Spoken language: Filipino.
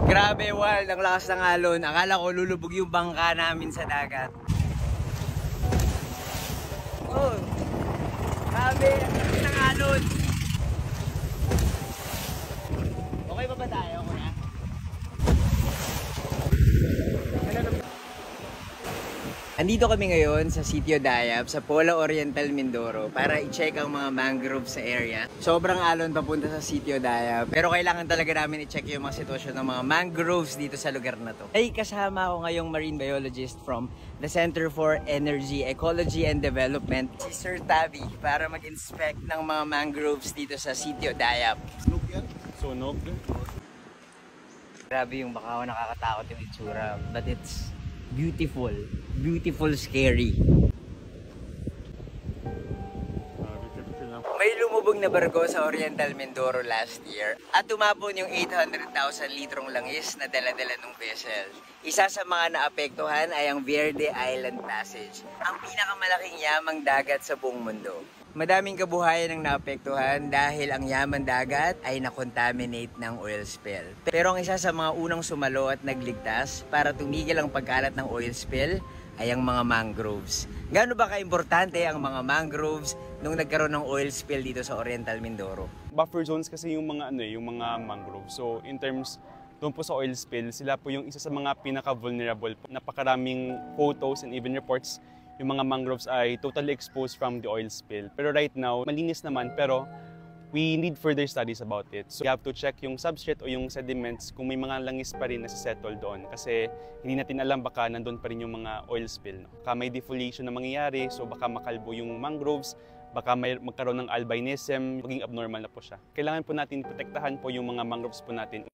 Grabe, wild. Ang lakas ng alon. Akala ko lulubog yung bangka namin sa dagat. Oh, grabe. Ang lakas ng alon. Okay pa ba tayo, kuya? Andito kami ngayon sa Sitio Dayap sa Polo Oriental, Mindoro para i-check ang mga mangrove sa area. Sobrang alon papunta sa Sitio Dayap pero kailangan talaga namin i-check yung mga sitwasyon ng mga mangroves dito sa lugar na to. Ay, kasama ako ngayong marine biologist from the Center for Energy, Ecology and Development, si Sir Tabi, para mag-inspect ng mga mangroves dito sa Sitio Dayap. Sunog yan? Sunog? Grabe yung baka nakakatakot yung itsura, but it's beautiful. Beautiful, scary. May lumubog na barko sa Oriental Mindoro last year at tumapon yung 800,000 litrong langis na dala-dala ng vessel. Isa sa mga naapektuhan ay ang Verde Island Passage, ang pinakamalaking yamang dagat sa buong mundo. Madaming kabuhayan ang naapektuhan dahil ang yaman dagat ay nakontaminate ng oil spill. Pero ang isa sa mga unang sumalo at nagligtas para tumigil ang pagkalat ng oil spill ay ang mga mangroves. Gaano ba kaimportante ang mga mangroves nung nagkaroon ng oil spill dito sa Oriental Mindoro? Buffer zones kasi yung mga yung mga mangroves. So in terms doon po sa oil spill, sila po yung isa sa mga pinaka-vulnerable. Napakaraming photos and even reports yung mga mangroves ay totally exposed from the oil spill. Pero right now, malinis naman pero we need further studies about it. So we have to check yung substrate o yung sediments kung may mga langis pa rin na settle doon. Kasi hindi natin alam baka nandun pa rin yung mga oil spill. Baka may defoliation na mangyayari, so baka makalbo yung mangroves, baka magkaroon ng albinism, maging abnormal na po siya. Kailangan po natin protektahan po yung mga mangroves po natin.